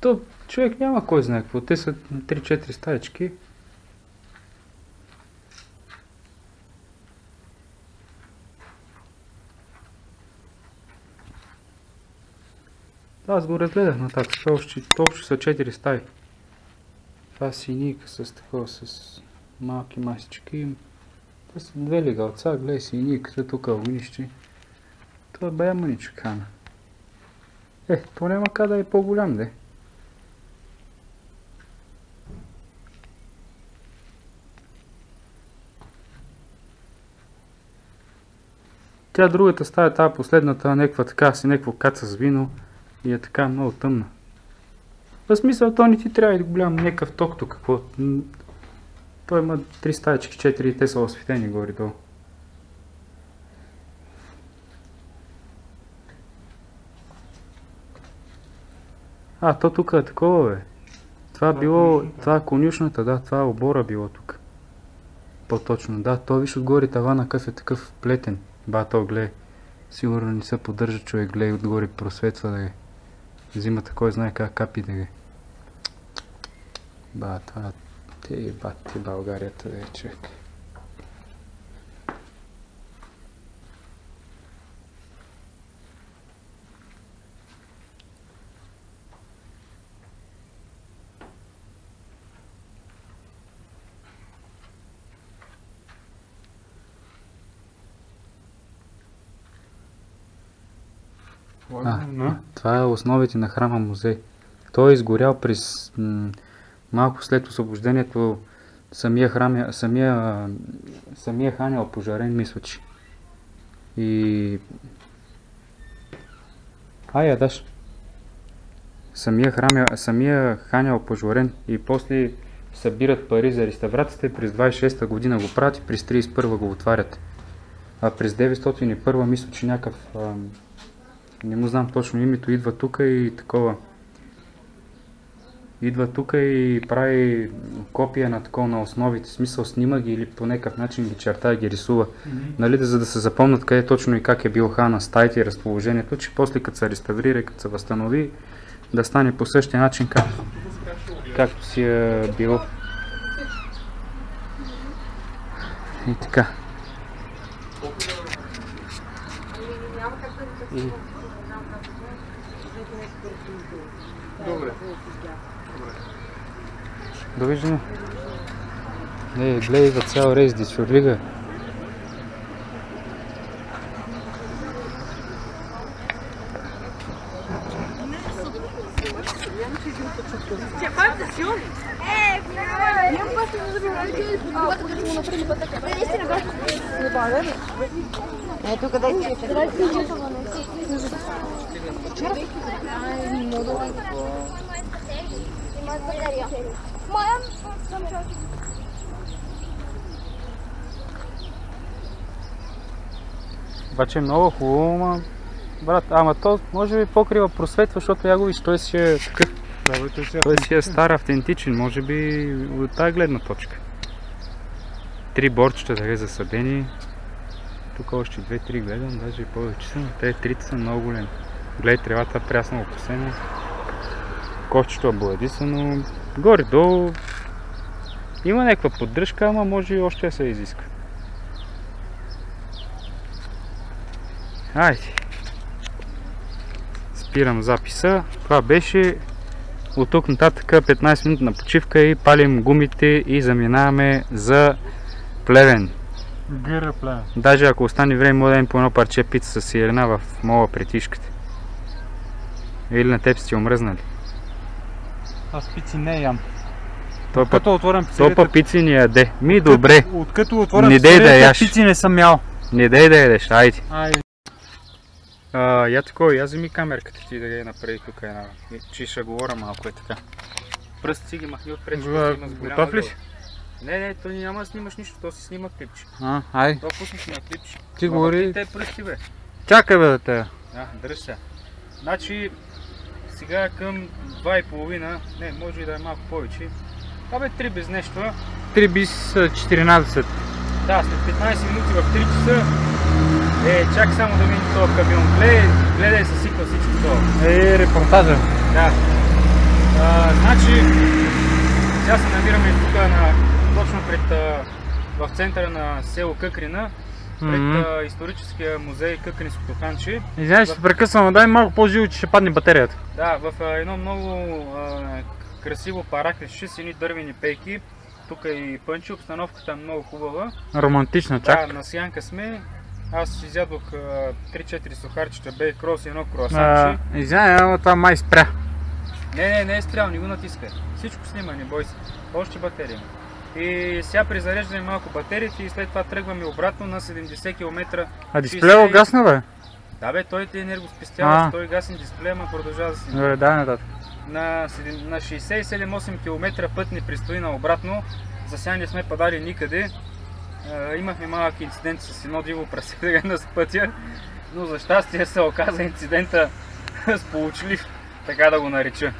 То човек няма кой знае какво. Те са 3-4 стаечки. Аз го разгледах на так, общо са 4 стаи. Това синийка с такова, с малки масички. Това са 2 легалца, гледай синийката, тук огнище. Това е бая мъничък хана. То няма как да е по-голям, де. Тя другата стая, тази последната, някаква така си, някакво каца с вино и е така много тъмна. В смисъл, то не ти трябва и да голям някакъв ток тук, какво. Той има 3 стаечки, 4 и те са осветени горе-долу. То тук е такова, бе. Това било, това е конюшната, да, това е обора било тук. По-точно, да, то виж отгоре тавана къв е такъв плетен. То гледай, сигурно не се поддържа човек, гледай отгоре просветва да ги. Зимата кой знае как капи да ги. Това ти Българията да е човек. Това е основите на храма музей. Той е изгорял през малко след освобождението. Самия хан е опожарен, мисля, че. И... ядаш. Самия хан е опожарен и после събират пари за реставрацията и през 26-та година го правят и през 31-та го отварят. А през 901 мисля, че някакъв... не му знам точно името, идва тук и такова. Идва тук и прави копия на такова на основите, смисъл снима ги или по някакъв начин ги черта, ги рисува. Нали, за да се запомнят къде точно и как е бил хана, стаите и разположението, че после като се реставрира и като се възстанови, да стане по същия начин както си е било. И така. Добре. Довиждане. Гледай за цял рейс, дичурлига. Ето къде е. Обаче е много хубаво, брат, ама то може би покрива просветва, защото я го виж, той си е такъв. Той си е стар, автентичен, може би от тази гледна точка. 3 борчета да е засадени. Тук още 2-3 гледам, даже и повече са, но те 3 са много големи. Гледай, тревата прясно опасена. Кошчето е боядисано. Горе-долу има някаква поддръжка, ама може и още да се изиска. Айде. Спирам записа. Това беше от тук нататък 15 минутна почивка и палим гумите и заминаваме за Плевен. Плевен. Даже ако остане време, може да им по едно парче пица с сирена в мола притишката. Или на теб сте омръзнали? Аз пици не ям. Топа пици ни яде. Добре. Откато отворям пицерията, пици не съм ял. Не дай да ядеш, айде. Я такова, я вземи камерката ти да я направи тук една. Че ще говоря малко е така. Пръст си ги махни отпред, ще снима с голяма. Готов ли си? Не, то няма да снимаш нищо, то си снима клипче. Ай. То пусна си на клипче. Ти говори. Те пръсти, бе. Чакай, бе, да те. Дръж се. Значи, сега към 2:30, не, може и да е малко повече. 3 без нещо. 3 без 14. Да, след 15 минути в 3 часа. Чак само да видим този камион. Гледай се сипва всичко това. Репортажа. Да. Значи, сега се намираме тук точно в центъра на село Къкрина пред историческия музей Къкринското ханче. Извинявай, ще прекъсвам, дай малко по-живо, че ще падне батерията. Да, в едно много красиво параклище с едни дървени пейки. Тук и пънчи, обстановката е много хубава. Романтична чак. Да, на сянка сме. Аз изядох 3-4 сухарчета, бейк ролс и едно круасанче. Извинявай, ама това май спря. Не е спрял, не го натискай. Всичко снима, не бой се. Още батерия. И сега призареждаме малко батериите и след това тръгваме обратно на 70 км. А дисплея гасна, бе? Да бе, той те енергоспестява, той гасен дисплея, ама продължава да си. Добре, дай нататък. На 67-8 км път ни предстои на обратно. За сега не сме падали никъде. Имахме малък инцидент с едно диво преследване с пътя, но за щастие се оказа инцидента сполучлив, така да го нареча.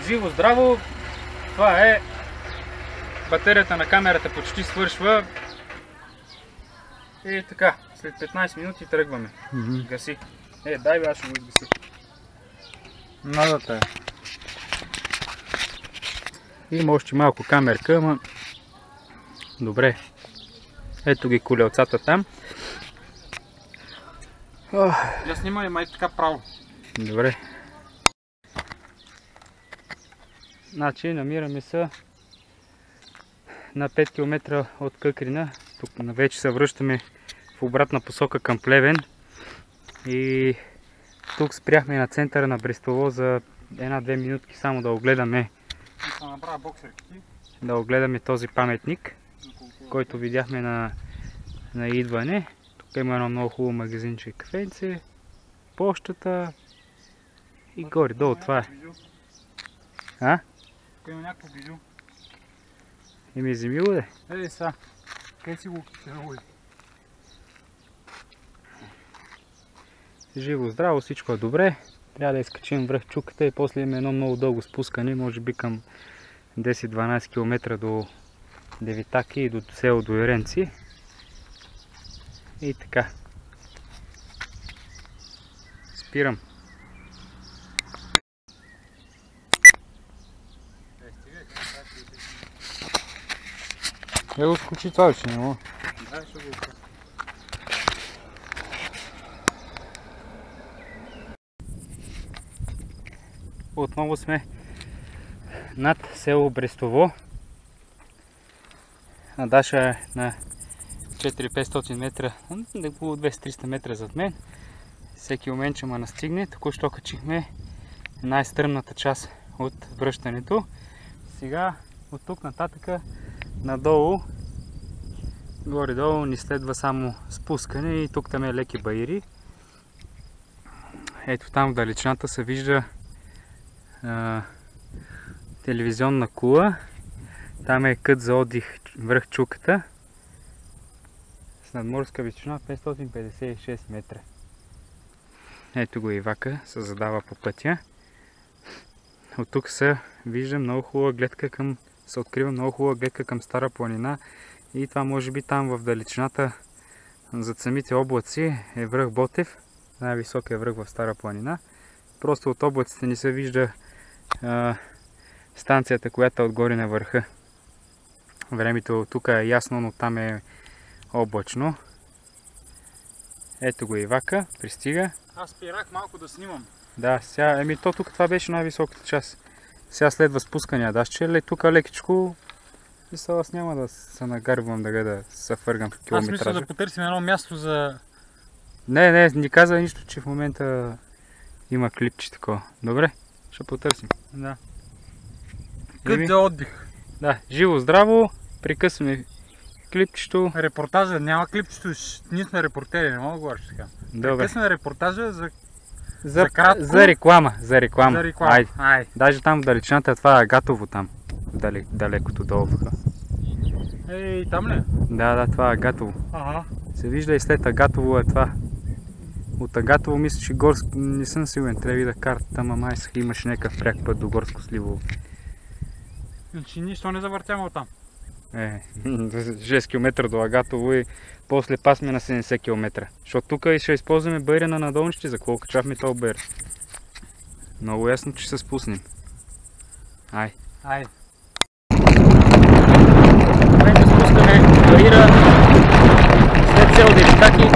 Живо, здраво, това е. Батерията на камерата почти свършва. И така, след 15 минути тръгваме. Гаси. Дай бе, аз ще го изгаси. Надата е. Има още малко камерка, ама добре. Ето ги колелцата там. Я снимай май така право. Добре. Значи намираме се на 5 км от Къкрина. Тук вече се връщаме в обратна посока към Плевен. И тук спряхме на центъра на Брестово за 1-2 минутки само да огледаме. Да огледаме този паметник, който видяхме на идване. Тук има едно много хубаво магазинче кафенце, пощата и горе-долу това е. Тук има някакво бижу. Еми вземи го, де. Ей са, къде си го киселуй? Живо, здраво, всичко е добре. Трябва да изкачим връх Чуката и после има едно много дълго спускане, може би към 10-12 км до Девитаки и до село Дуеренци. И така. Спирам. Его скучи това вече, не мога. Да, ще го открия. Отново сме над село Брестово. Даша е на 400-500 метра, около 200-300 метра зад мен. Всеки момент ще ме настигне. Току-що качихме най-стръмната част от връщането. Сега от тук нататък надолу, горе-долу ни следва само спускане и тук там е леки баири. Ето там в далечината се вижда телевизионна кула. Там е кът за отдих връх Чуката с надморска височина 556 метра. Ето го Ивака се задава по пътя. От тук се вижда много хубава гледка към, се открива много хубава гледка към Стара планина и това може би там в далечината зад самите облаци е връх Ботев, най-високия връх в Стара планина. Просто от облаците не се вижда станцията, която е отгоре на върха. Времето тук е ясно, но там е облачно. Ето го Ивака, пристига. Аз спирах малко да снимам. Да, сега, то тук това беше най-високата част. Сега следва спускания дашче, тук лекичко и сега аз няма да се нагарвам да се фъргам в километража. Аз мисля да потърсим едно място за... Не, не каза нищо, че в момента има клипче такова. Добре, ще потърсим. Да. Кът за отдих. Да, живо, здраво, прекъсваме клипчето. Репортажа, няма клипчето, ние сме репортери, не мога да говориш така. Добре. Прекъсваме репортажа за кратко. За реклама. Айде. Даже там в далечината, това е Агатово там. Далекото долу. Ей, там ли? Да, това е Агатово. Ага. Се вижда и след Агатово е това. От Агатово мисля, че Горско, не съм сигурен, трябва да видя картата, ама май имаш някакъв пряк път до Горско Сливово. Значи нищо не завъртяме оттам. 6 км до Агатово и после пасме на 70 км. Защото тук ще използваме баира на надолнище, за какво качвахме този баир. Много ясно, че се спуснем. Айде. Вече спускаме баира. село Девитаки.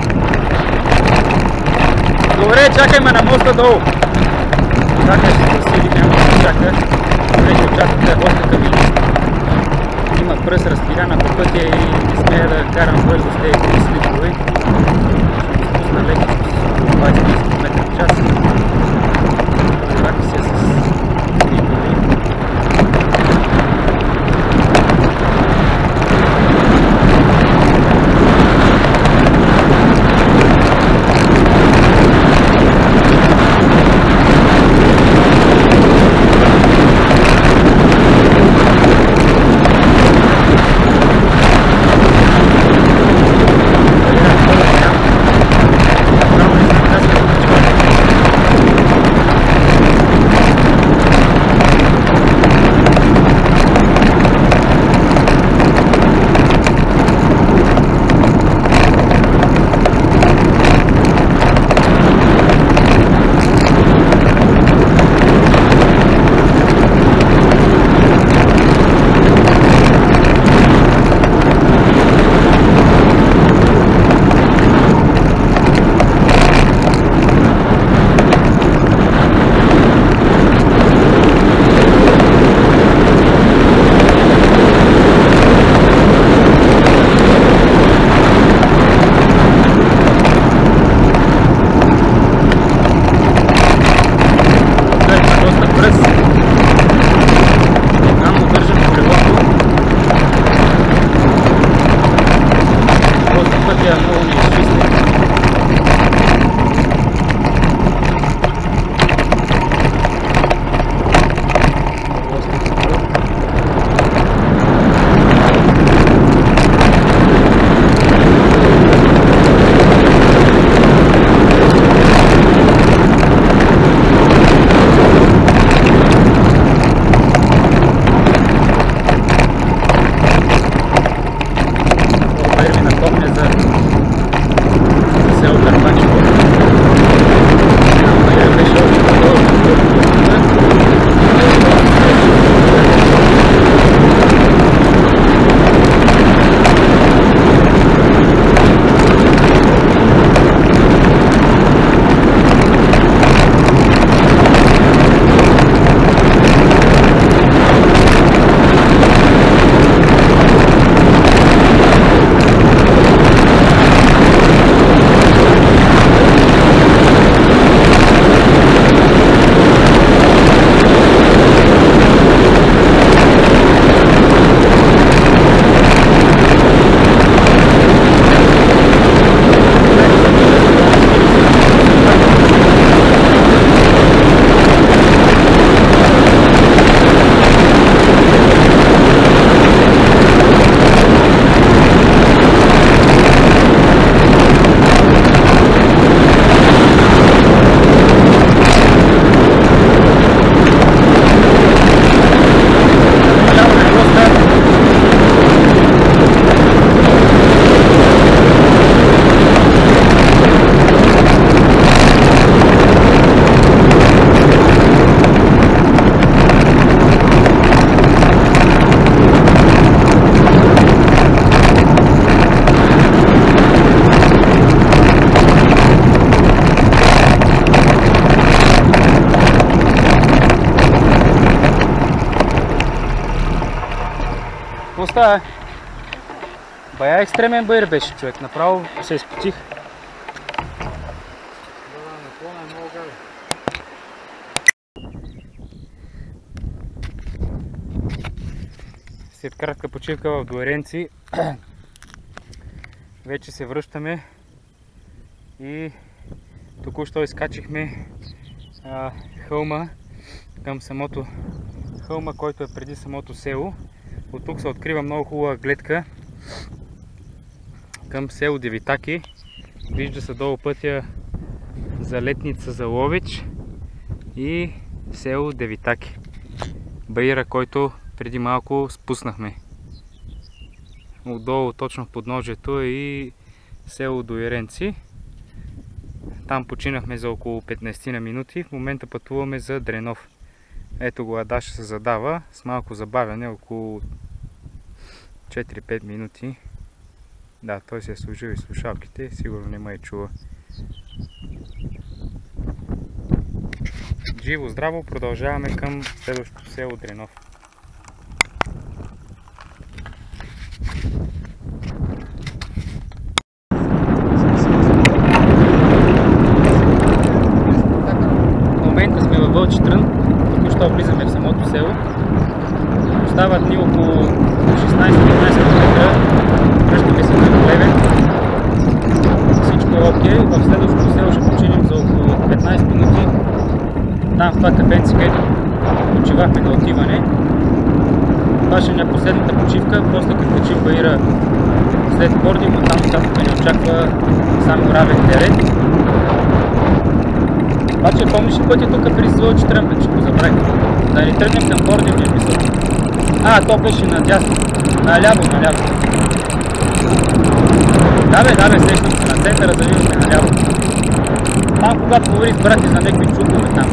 Добре, чакай ме на моста долу. Чакай, ще се сили, няма да чака. Вече очаквате е доста камилист. Има пръст разпиляна по пътя и не смея да карам бързо с тези слипове. Ще спусна леко с 20-30 км в час. Върви се с слипове. Става. Бая екстремен бъйр беше, човек. Направо се изпотих. След кратка почивка в Дуеренци вече се връщаме и току-що изкачихме хълма към самото хълма, който е преди самото село. От тук се открива много хубава гледка към село Девитаки. Вижда се долу пътя за Летница, за Ловеч и село Девитаки. Баира, който преди малко спуснахме. Отдолу точно в подножието е и село Дуеренци. Там починахме за около 15 на минути. В момента пътуваме за Дренов. Ето го Адаша се задава с малко забавяне, около 4-5 минути Да, той си е служил и слушалките, сигурно не ме чува. Живо, здраво, продължаваме към следващото село Дренов. В момента сме във Вълчи трън, току-що влизаме в самото село. Остават ни около 16-15 км, връщаме се към Плевен. Всичко е окей, в следващото село ще починем за около 15 минути. Там в това кафенце, където почивахме на отиване. Това ще е последната почивка, после като качим Баира след Пордим, оттам нататък ни очаква само равен терен. Обаче помниш ли пътя тук при Вълчи трън, че го забравих? Да ни тръгнем към Пордим, ми мисля. То беше надясно. Наляво. Да бе, срещам се на центъра, завиваме наляво. Там когато говорих с брати за някакви чукове там.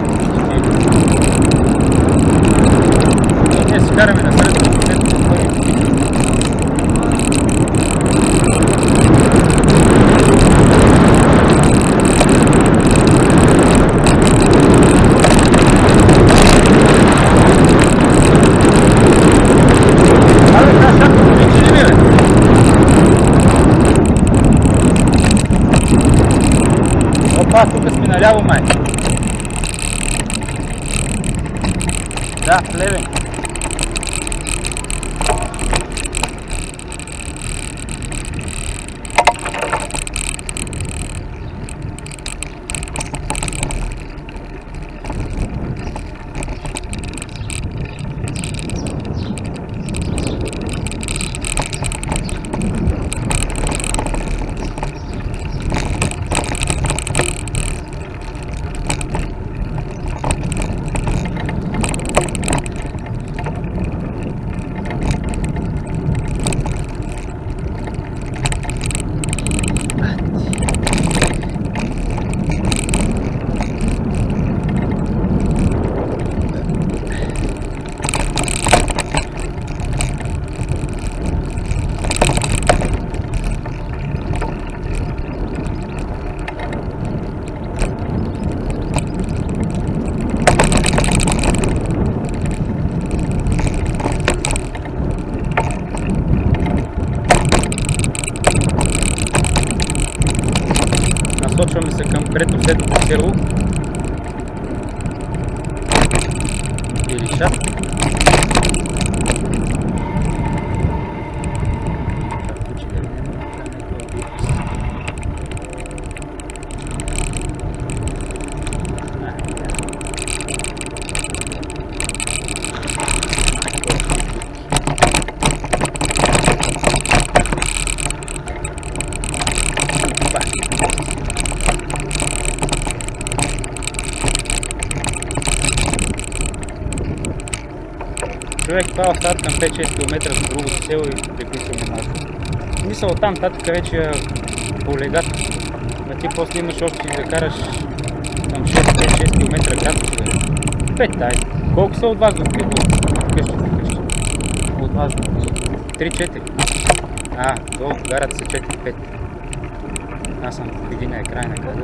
Ние си караме на средата, където се стои. Тук сме наляво, май. Да, Плевен. Насочваме се към предпоследното село Илишат. Човек, това остат към 5-6 км за другото село и приключваме малко. Мисъл, оттам татък вече полегат. А ти после имаш още да караш към 5-6 км градусове. 5 тай. Колко са от вас до къщи? От вас до къщи? 3-4. Долу в гарата са 4-5. Аз съм в единия край на града.